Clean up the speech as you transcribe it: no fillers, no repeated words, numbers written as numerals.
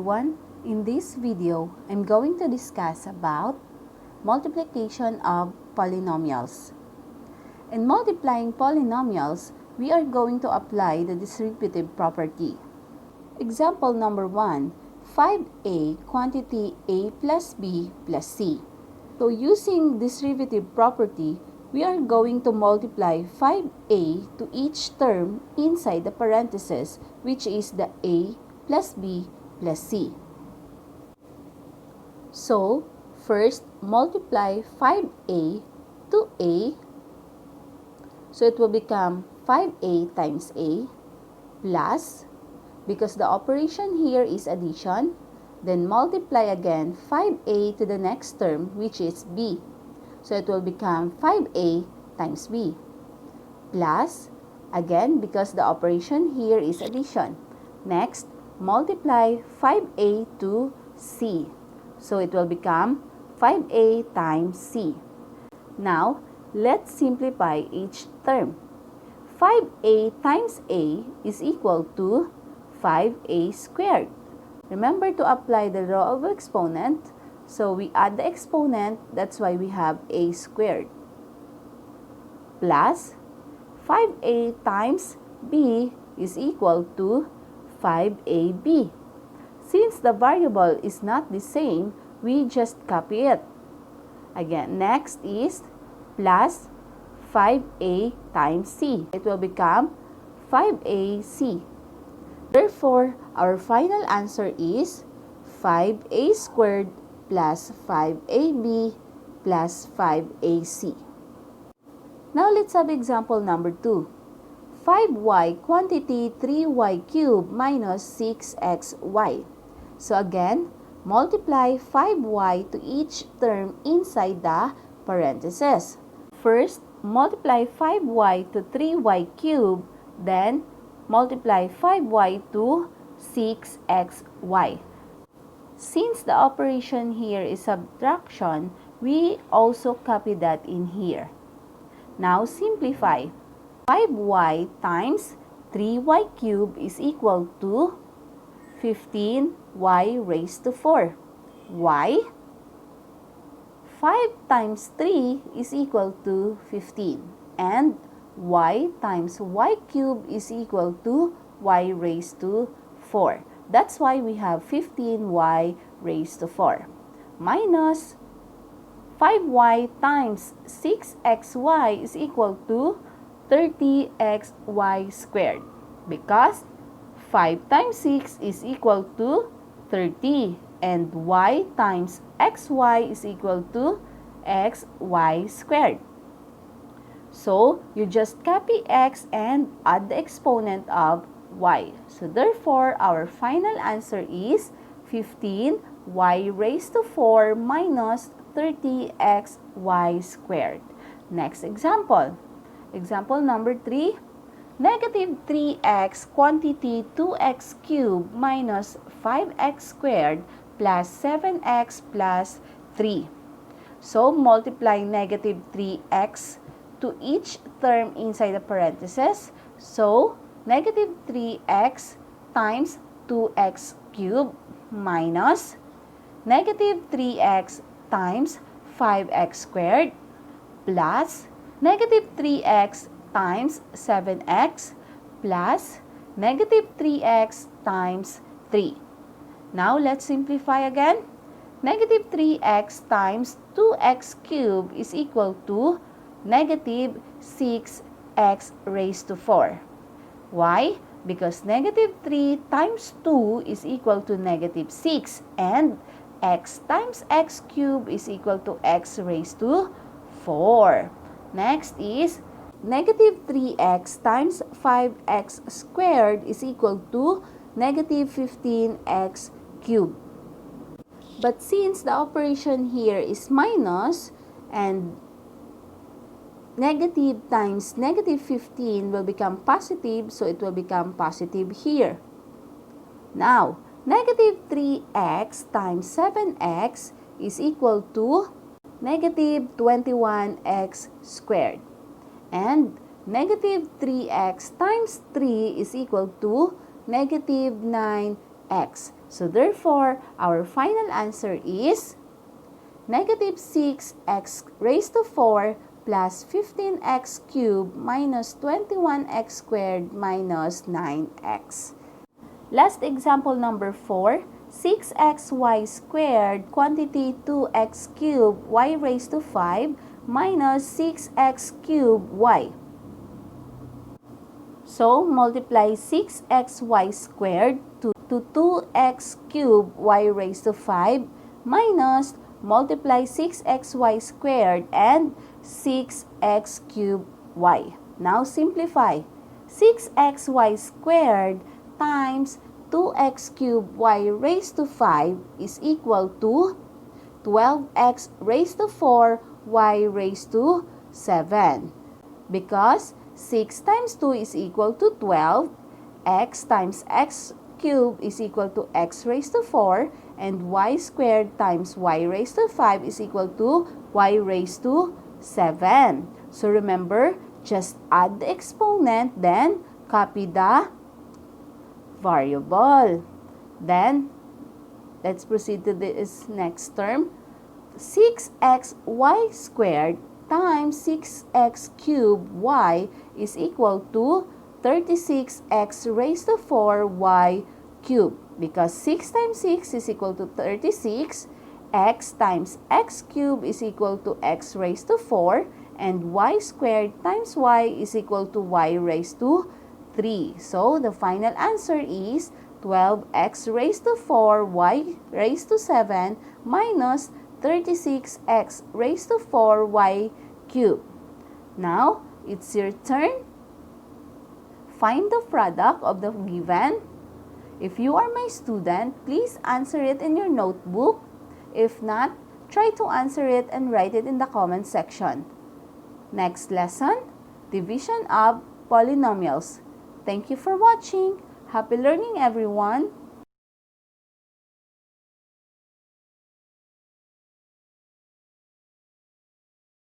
everyone. In this video, I'm going to discuss about multiplication of polynomials. In multiplying polynomials, we are going to apply the distributive property. Example number 1, 5a quantity a plus b plus c. So using distributive property, we are going to multiply 5a to each term inside the parenthesis, which is the a plus b plus c. So, first, multiply 5a to a. So, it will become 5a times a plus, because the operation here is addition, then multiply again 5a to the next term, which is b. So, it will become 5a times b plus, again, because the operation here is addition. Next, multiply 5a to c. So, it will become 5a times c. Now, let's simplify each term. 5a times a is equal to 5a squared. Remember to apply the law of exponent. So, we add the exponent, that's why we have a squared. Plus, 5a times b is equal to 5ab. Since the variable is not the same, we just copy it. Again, next is plus 5a times c. It will become 5ac. Therefore, our final answer is 5a squared plus 5ab plus 5ac. Now, let's have example number 2. 5y quantity 3y cubed minus 6xy. So again, multiply 5y to each term inside the parentheses. First, multiply 5y to 3y cubed, then multiply 5y to 6xy. Since the operation here is subtraction, we also copy that in here. Now, simplify. 5y times 3y cubed is equal to 15y raised to 4. Y. 5 times 3 is equal to 15. And y times y cubed is equal to y raised to 4. That's why we have 15y raised to 4. Minus 5y times 6xy is equal to 30xy squared. Because 5 times 6 is equal to 30. And y times xy is equal to xy squared. So, you just copy x and add the exponent of y. So, therefore, our final answer is 15y raised to 4 minus 30xy squared. Next example. Example number 3. Negative 3x quantity 2x cubed minus 5x squared plus 7x plus 3. So, multiply negative 3x to each term inside the parentheses. So, negative 3x times 2x cubed minus negative 3x times 5x squared plus negative 3x times 7x plus negative 3x times 3. Now, let's simplify again. Negative 3x times 2x cubed is equal to negative 6x raised to 4. Why? Because negative 3 times 2 is equal to negative 6 and x times x cubed is equal to x raised to 4. Next is negative 3x times 5x squared is equal to negative 15x cubed. But since the operation here is minus and negative times negative 15 will become positive, so it will become positive here. Now, negative 3x times 7x is equal to negative 21x squared. And negative 3x times 3 is equal to negative 9 x. So therefore, our final answer is negative 6x raised to 4 plus 15x cubed minus 21x squared minus 9x. Last example number 4, 6xy squared quantity 2x cubed y raised to 5 minus 6x cubed y. So, multiply 6xy squared to 2x cubed y raised to 5 minus multiply 6xy squared and 6x cubed y. Now, simplify. 6xy squared times 2x cubed y raised to 5 is equal to 12x raised to 4 y raised to 7. Because 6 times 2 is equal to 12, x times x cubed is equal to x raised to 4, and y squared times y raised to 5 is equal to y raised to 7. So remember, just add the exponent, then copy the variable. Then, let's proceed to this next term. 6xy squared times 6x cubed y is equal to 36x raised to 4y cubed. Because 6 times 6 is equal to 36, x times x cubed is equal to x raised to 4, and y squared times y is equal to y raised to 3. So, the final answer is 12x raised to 4, y raised to 7, minus 36x raised to 4y cubed. Now, it's your turn. Find the product of the given. If you are my student, please answer it in your notebook. If not, try to answer it and write it in the comment section. Next lesson, division of polynomials. Thank you for watching. Happy learning, everyone.